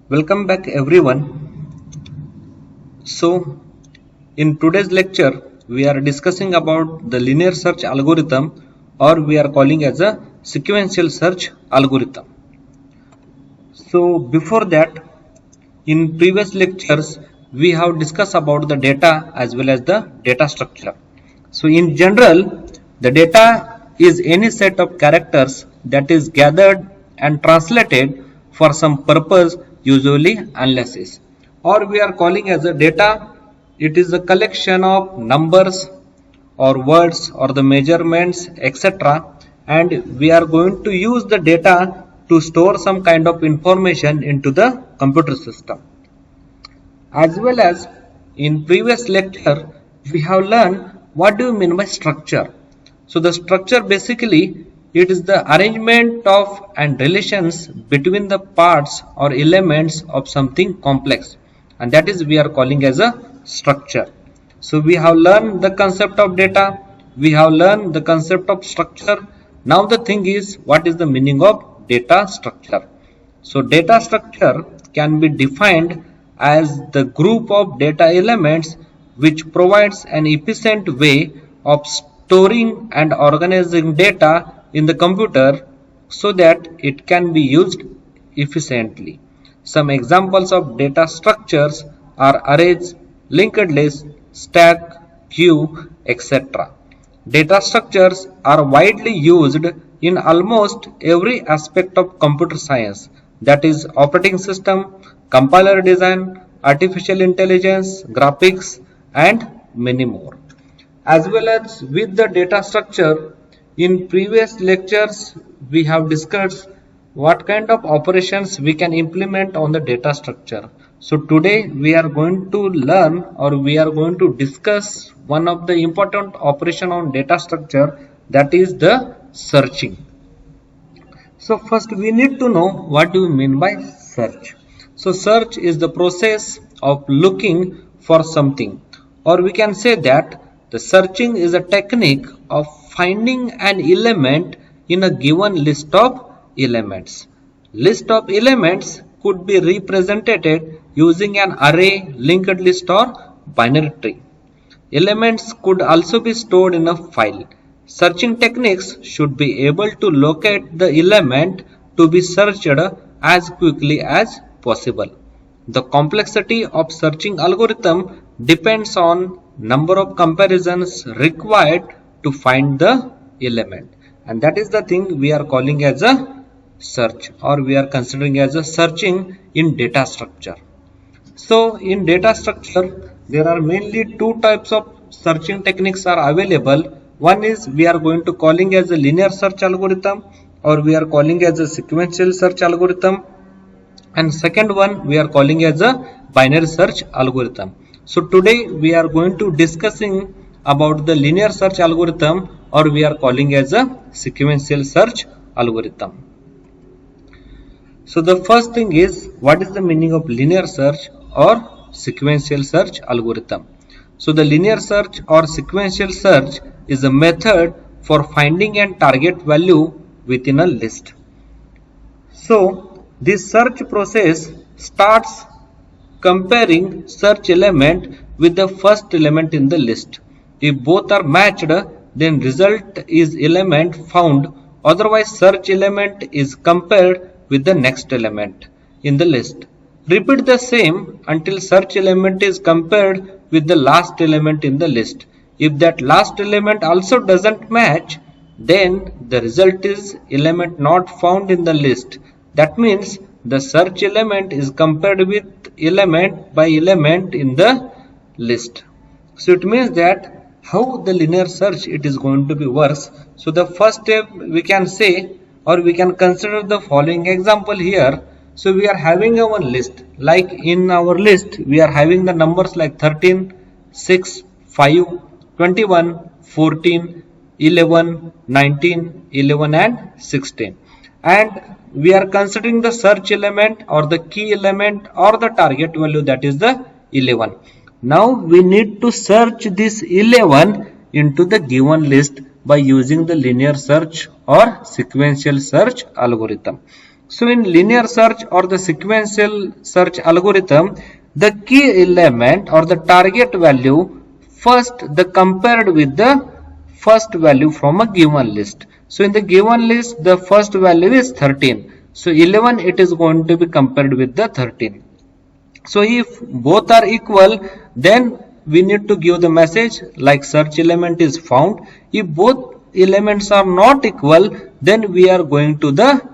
Welcome back everyone. So in today's lecture we are discussing about the linear search algorithm, or we are calling as a sequential search algorithm. So before that, in previous lectures we have discussed about the data as well as the data structure. So in general, the data is any set of characters that is gathered and translated for some purpose, usually analysis, or we are calling as a data. It is a collection of numbers or words or the measurements, etc., and we are going to use the data to store some kind of information into the computer system. As well as in previous lecture we have learned what do you mean by structure. So the structure basically it is the arrangement of and relations between the parts or elements of something complex, and that is we are calling as a structure. So we have learned the concept of data, we have learned the concept of structure. Now the thing is, what is the meaning of data structure? So data structure can be defined as the group of data elements which provides an efficient way of storing and organizing data in the computer so that it can be used efficiently. Some examples of data structures are arrays, linked lists, stack, queue, etc. Data structures are widely used in almost every aspect of computer science, that is operating system, compiler design, artificial intelligence, graphics, and many more. As well as with the data structure, in previous lectures we have discussed what kind of operations we can implement on the data structure. So today we are going to learn, or we are going to discuss one of the important operation on data structure, that is the searching. So first we need to know what do you mean by search. So search is the process of looking for something, or we can say that the searching is a technique of finding an element in a given list of elements. List of elements could be represented using an array, linked list, or binary tree. Elements could also be stored in a file. Searching techniques should be able to locate the element to be searched as quickly as possible. The complexity of searching algorithm depends on number of comparisons required to find the element, and that is the thing we are calling as a search, or we are considering as a searching in data structure. So in data structure there are mainly two types of searching techniques are available. One is we are going to calling as a linear search algorithm, or we are calling as a sequential search algorithm, and second one we are calling as a binary search algorithm. So today we are going to discussing about the linear search algorithm, or we are calling as a sequential search algorithm. So the first thing is, what is the meaning of linear search or sequential search algorithm? So the linear search or sequential search is a method for finding a target value within a list. So this search process starts comparing search element with the first element in the list. If both are matched, then result is element found, otherwise search element is compared with the next element in the list. Repeat the same until search element is compared with the last element in the list. If that last element also doesn't match, then the result is element not found in the list. That means the search element is compared with element by element in the list. So it means that how the linear search it is going to be works. So the first step we can say, or we can consider the following example here. So we are having a one list, like in our list we are having the numbers like 13, 6, 5, 21, 14, 11, 19, 11 and 16, and we are considering the search element or the key element or the target value, that is the 11. Now we need to search this 11 into the given list by using the linear search or sequential search algorithm. So in linear search or the sequential search algorithm, the key element or the target value first the compared with the first value from a given list. So in the given list, the first value is 13. So 11 it is going to be compared with the 13. So if both are equal, then we need to give the message like search element is found. If both elements are not equal, then we are going to the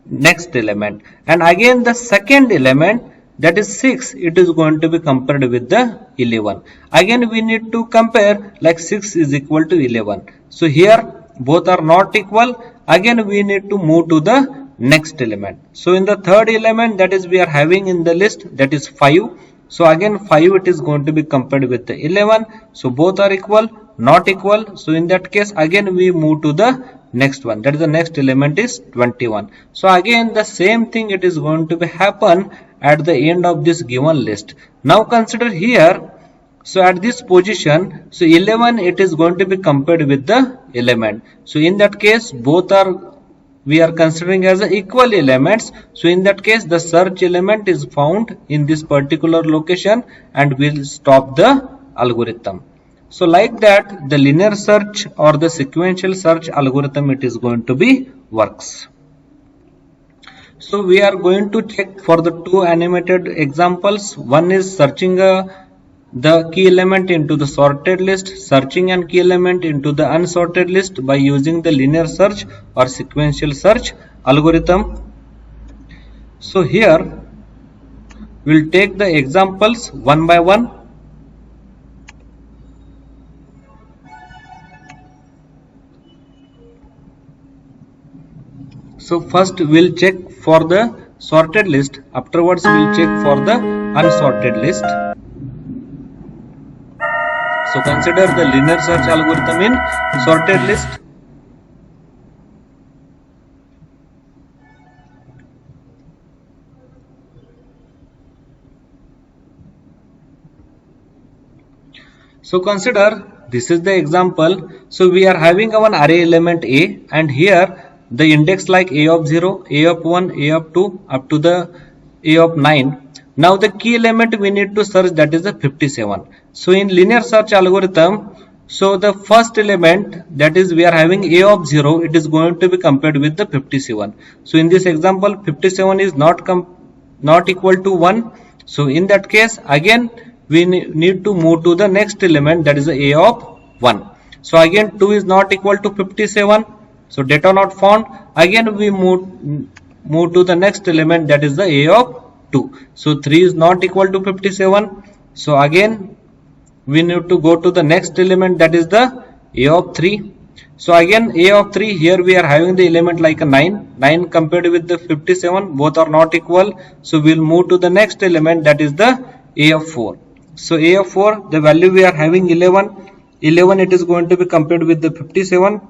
next element. And again the second element, that is 6, it is going to be compared with the 11. Again we need to compare like 6 is equal to 11. So here both are not equal. Again we need to move to the next element. So in the third element, that is we are having in the list, that is 5. So again 5 it is going to be compared with the 11. So both are equal, not equal. So in that case again we move to the next one, that is the next element is 21. So again the same thing it is going to be happen at the end of this given list. Now consider here, so at this position, so 11 it is going to be compared with the element. So in that case both are, we are considering as equal elements. So in that case the search element is found in this particular location and will stop the algorithm. So like that the linear search or the sequential search algorithm it is going to be works. So we are going to check for the two animated examples. One is searching the key element into the sorted list, searching an key element into the unsorted list by using the linear search or sequential search algorithm. So here we'll take the examples one by one. So first we'll check for the sorted list, afterwards we'll check for the unsorted list. So consider the linear search algorithm in sorted list. So consider this is the example. So we are having one array element A, and here the index like A of 0, A of 1, A of 2 up to the A of 9. Now the key element we need to search, that is the 57. So in linear search algorithm, so the first element, that is we are having A of 0, it is going to be compared with the 57. So in this example 57 is not equal to 1. So in that case again we need to move to the next element, that is the A of 1. So again 2 is not equal to 57. So data not found. Again we move to the next element, that is the A of 2. So 3 is not equal to 57. So again we need to go to the next element, that is the A of 3. So again A of 3, here we are having the element like a 9. 9 compared with the 57, both are not equal. So we'll move to the next element, that is the A of 4. So A of 4, the value we are having 11. 11 it is going to be compared with the 57.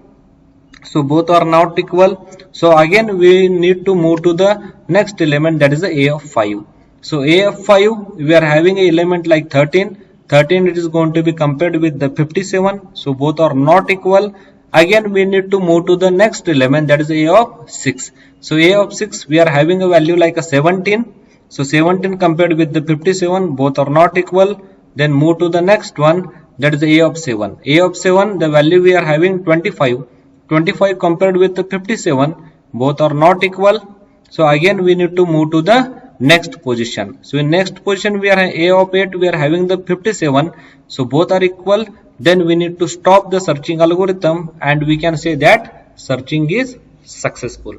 So both are not equal. So again we need to move to the next element, that is the A of 5. So A of 5, we are having an element like 13. 13 it is going to be compared with the 57. So both are not equal. Again we need to move to the next element, that is A of 6. So A of 6, we are having a value like a 17. So 17 compared with the 57, both are not equal. Then move to the next one, that is A of 7. A of 7, the value we are having 25. 25 compared with the 57, both are not equal. So again we need to move to the next position. So in next position we are A of 8, we are having the 57. So both are equal. Then we need to stop the searching algorithm and we can say that searching is successful.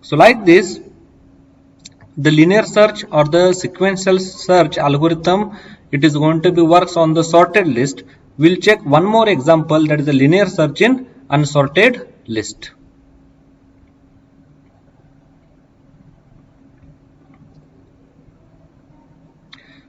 So like this, the linear search or the sequential search algorithm, it is going to be works on the sorted list. We'll check one more example, that is the linear search in unsorted list.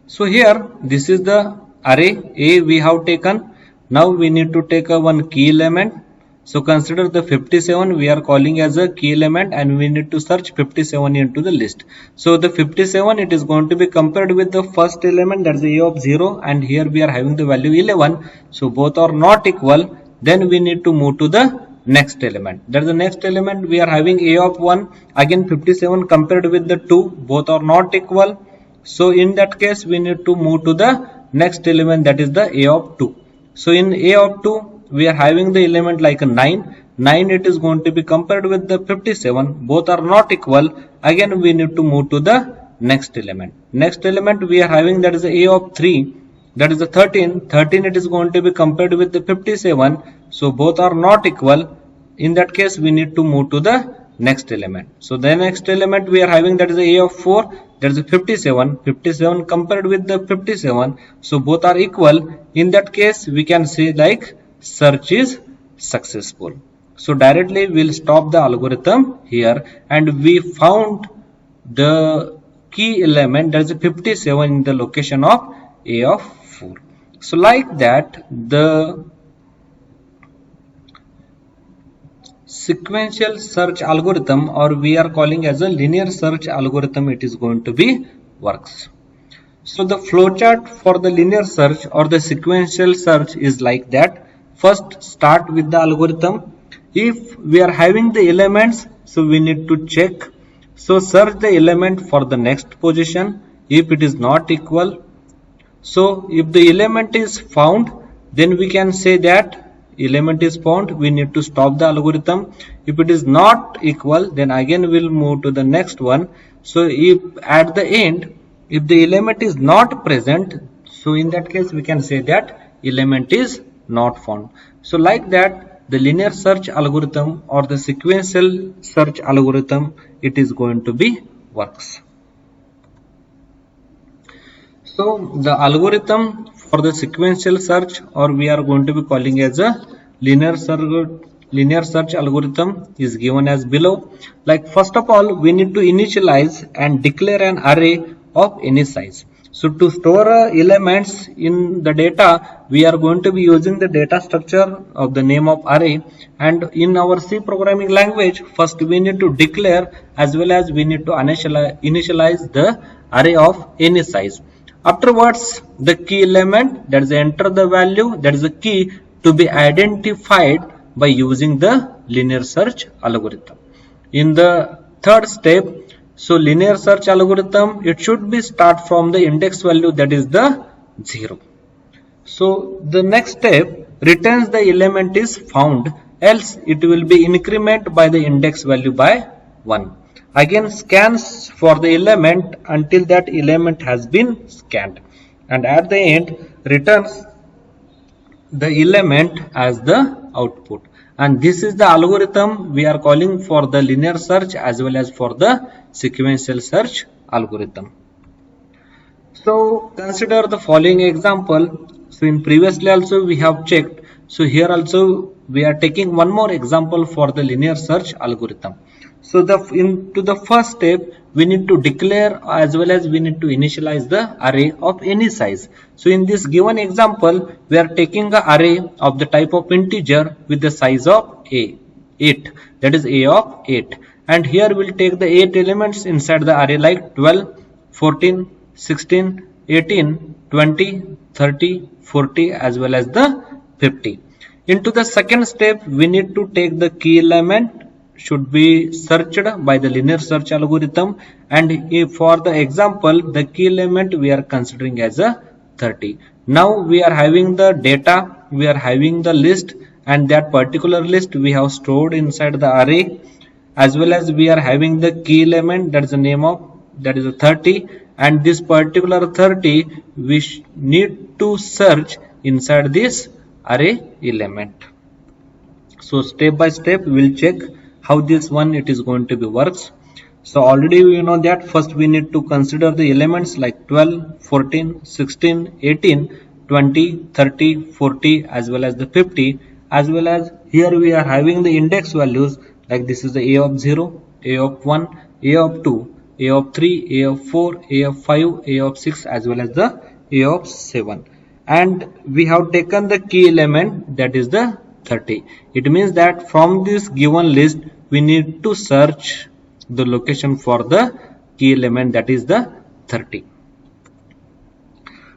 So here this is the array A we have taken. Now we need to take one key element. So consider the 57 we are calling as a key element and we need to search 57 into the list. So the 57 it is going to be compared with the first element, that is A of 0, and here we are having the value 11. So both are not equal. Then we need to move to the next element. That is the next element. We are having a of 1, again 57 compared with the 2, both are not equal. So in that case we need to move to the next element, that is the a of 2. So in a of 2 we are having the element like a 9. 9 it is going to be compared with the 57, both are not equal. Again we need to move to the next element. Next element we are having, that is a of 3, that is the 13. 13 it is going to be compared with the 57, so both are not equal. In that case we need to move to the next element. So the next element we are having, that is a of 4, that is a 57. 57 compared with the 57, so both are equal. In that case we can say like search is successful. So directly we'll stop the algorithm here, and we found the key element, that is 57, in the location of a of 4. So like that the sequential search algorithm, or we are calling as a linear search algorithm, it is going to be works. So the flowchart for the linear search or the sequential search is like that. First start with the algorithm. If we are having the elements, so we need to check. So search the element for the next position if it is not equal. So if the element is found, then we can say that element is found, we need to stop the algorithm. If it is not equal, then again we'll move to the next one. So if at the end, if the element is not present, so in that case we can say that element is not found. So like that the linear search algorithm or the sequential search algorithm, it is going to be works. So the algorithm for the sequential search, or we are going to be calling as a linear search algorithm, is given as below. Like first of all we need to initialize and declare an array of any size. So to store elements in the data, we are going to be using the data structure of the name of array, and in our C programming language, first we need to declare as well as we need to initialize the array of any size. Afterwards the key element, that is enter the value, that is the key to be identified by using the linear search algorithm. In the third step, so linear search algorithm, it should be start from the index value, that is the 0. So the next step returns the element is found, else it will be increment by the index value by 1. Again scans for the element until that element has been scanned, and at the end returns the element as the output. And this is the algorithm we are calling for the linear search as well as for the sequential search algorithm. So consider the following example. So in previously also we have checked. So here also we are taking one more example for the linear search algorithm. So into the first step we need to declare as well as we need to initialize the array of any size. So in this given example we are taking the array of the type of integer with the size of 8, that is a of 8, and here we'll take the 8 elements inside the array like 12, 14, 16, 18, 20, 30, 40 as well as the 50. Into the second step we need to take the key element should be searched by the linear search algorithm, and if for the example the key element we are considering as a 30. Now we are having the data, we are having the list, and that particular list we have stored inside the array, as well as we are having the key element, that is the name of, that is a 30, and this particular 30 we need to search inside this array element. So step by step we will check how this one it is going to be works. So already we know that first we need to consider the elements like 12, 14, 16, 18, 20, 30, 40 as well as the 50, as well as here we are having the index values like this is the a of 0, a of 1, a of 2, a of 3, a of 4, a of 5, a of 6 as well as the a of 7, and we have taken the key element, that is the 30. It means that from this given list we need to search the location for the key element, that is the 30.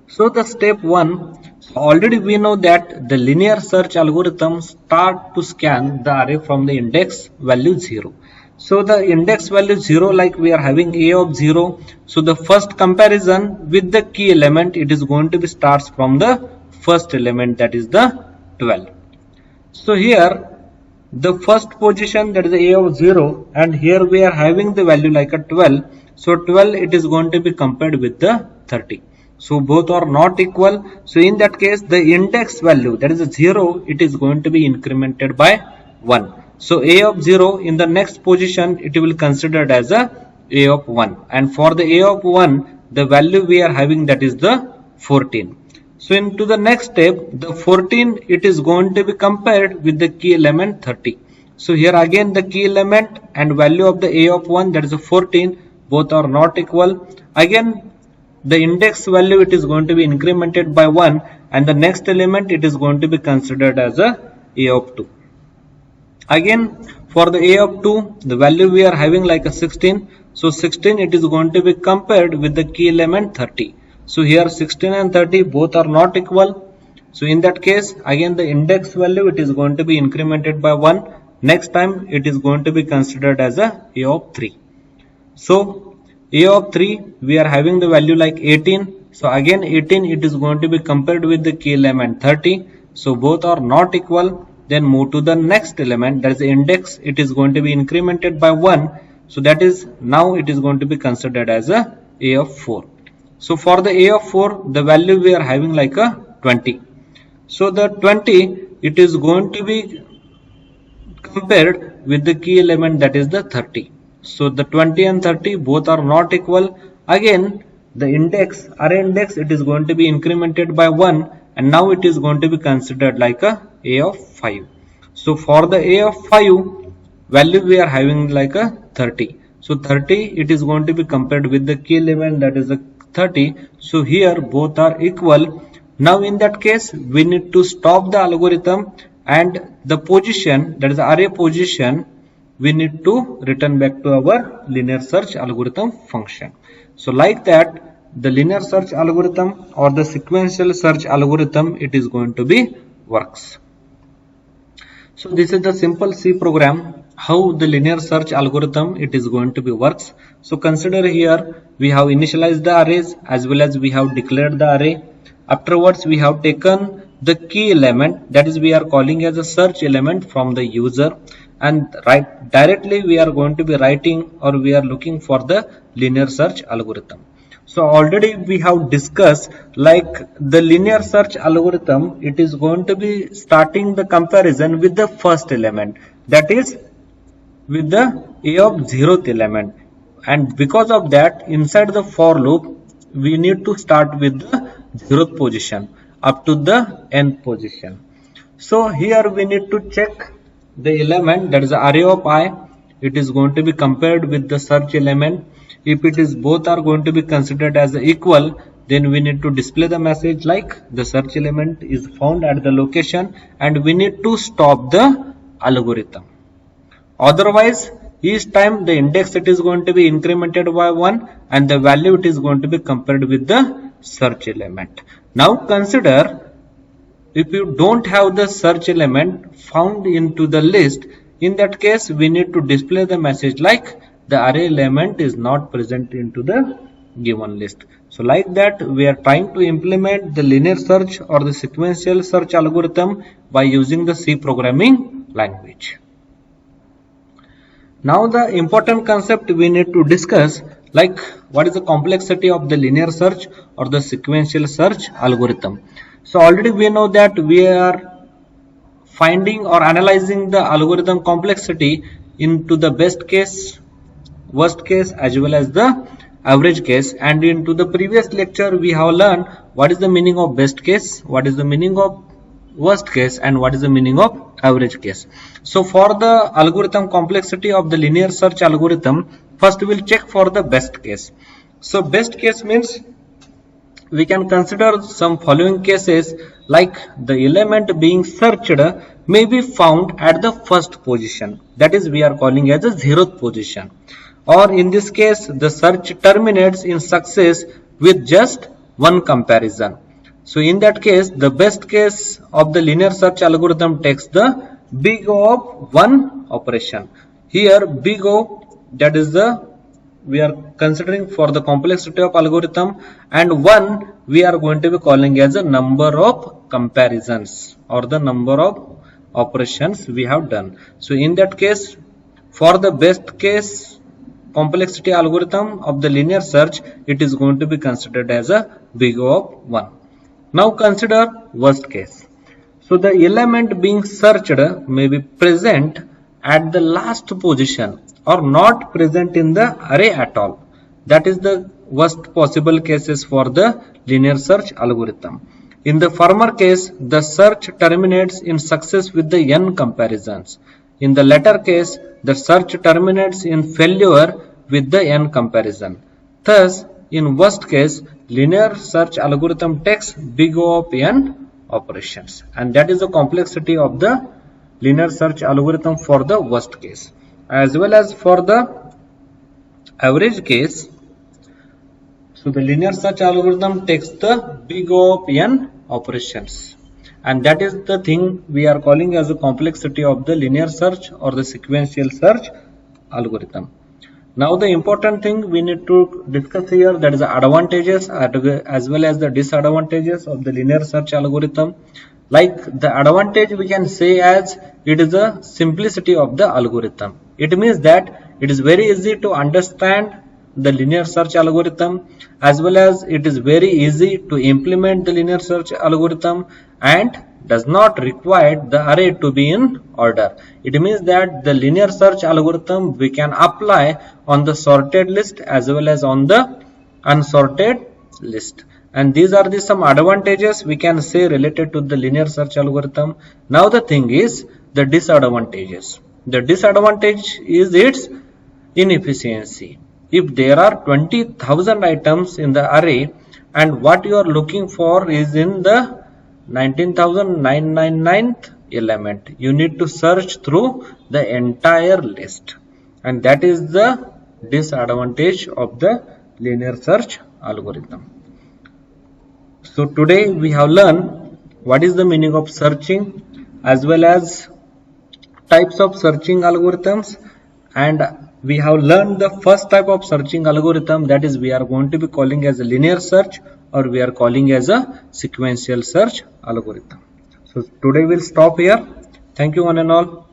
So the step 1, Already we know that the linear search algorithm start to scan the array from the index value 0. So the index value 0, like we are having a of 0. So the first comparison with the key element, it is going to be starts from the first element, that is the 12. So here the first position, that is a of 0, and here we are having the value like a 12. So 12, it is going to be compared with the 30. So both are not equal. So in that case, the index value, that is a 0, it is going to be incremented by 1. So a of 0 in the next position, it will considered as a of 1. And for the a of 1, the value we are having, that is the 14. So into the next step, the 14, it is going to be compared with the key element 30. So here again the key element and value of the a of 1, that is a 14, both are not equal. Again the index value, it is going to be incremented by 1, and the next element, it is going to be considered as a of 2. Again for the a of 2, the value we are having like a 16. So 16, it is going to be compared with the key element 30. So here 16 and 30 both are not equal. So in that case, again the index value, it is going to be incremented by 1. Next time it is going to be considered as a of 3. So a of 3, we are having the value like 18. So again 18, it is going to be compared with the key element 30. So both are not equal. Then move to the next element, that is the index, it is going to be incremented by 1. So that is, now it is going to be considered as a of 4. So for the a of 4, the value we are having like a 20. So the 20, it is going to be compared with the key element, that is the 30. So the 20 and 30 both are not equal. Again the index, array index, it is going to be incremented by 1, and now it is going to be considered like a of 5. So for the a of 5, value we are having like a 30. So 30, it is going to be compared with the key element, that is a 30. So here both are equal. Now in that case, we need to stop the algorithm, and the position, that is the array position, we need to return back to our linear search algorithm function. So like that, the linear search algorithm or the sequential search algorithm, it is going to be works. So this is the simple C program, how the linear search algorithm, it is going to be works. So consider here, we have initialized the arrays as well as we have declared the array. Afterwards, we have taken the key element, that is we are calling as a search element from the user, and directly we are going to be writing, or we are looking for the linear search algorithm. So already we have discussed, like the linear search algorithm, it is going to be starting the comparison with the first element, that is with the a of 0th element, and because of that, inside the for loop, we need to start with the 0th position up to the nth position. So here we need to check the element, that is the array of I, it is going to be compared with the search element. If it is both are going to be considered as equal, then we need to display the message like the search element is found at the location, and we need to stop the algorithm. Otherwise, each time the index, it is going to be incremented by 1, and the value, it is going to be compared with the search element. Now consider, if you don't have the search element found into the list, in that case we need to display the message like the array element is not present into the given list. So like that, we are trying to implement the linear search or the sequential search algorithm by using the C programming language. Now the important concept we need to discuss, like what is the complexity of the linear search or the sequential search algorithm. So already we know that we are finding or analyzing the algorithm complexity into the best case, worst case, as well as the average case. And into the previous lecture, we have learned what is the meaning of best case, what is the meaning of worst case, and what is the meaning of average case. So for the algorithm complexity of the linear search algorithm, first we will check for the best case. So best case means we can consider some following cases, like the element being searched may be found at the first position, that is we are calling as a 0th position, or in this case the search terminates in success with just one comparison. So in that case, the best case of the linear search algorithm takes the big O of one operation. Here big O, that is the we are considering for the complexity of algorithm, and one we are going to be calling as a number of comparisons or the number of operations we have done. So in that case, for the best case complexity algorithm of the linear search, it is going to be considered as a big O of 1. Now consider worst case. So the element being searched may be present at the last position or not present in the array at all. That is the worst possible cases for the linear search algorithm. In the former case, the search terminates in success with the n comparisons. In the latter case, the search terminates in failure with the n comparison. Thus, in worst case, linear search algorithm takes big O of n operations, and that is the complexity of the linear search algorithm for the worst case. As well as for the average case, so the linear search algorithm takes the big O of n operations, and that is the thing we are calling as the complexity of the linear search or the sequential search algorithm. Now the important thing we need to discuss here, that is the advantages as well as the disadvantages of the linear search algorithm. Like the advantage we can say as it is the simplicity of the algorithm. It means that it is very easy to understand the linear search algorithm, as well as it is very easy to implement the linear search algorithm and does not require the array to be in order. It means that the linear search algorithm we can apply on the sorted list as well as on the unsorted list. And these are the some advantages we can say related to the linear search algorithm. Now the thing is the disadvantages. The disadvantage is its inefficiency. If there are 20,000 items in the array and what you are looking for is in the 19,999th element, you need to search through the entire list, and that is the disadvantage of the linear search algorithm. So today we have learned what is the meaning of searching as well as types of searching algorithms, and we have learned the first type of searching algorithm, that is we are going to be calling as a linear search or we are calling as a sequential search algorithm. So today we'll stop here. Thank you one and all.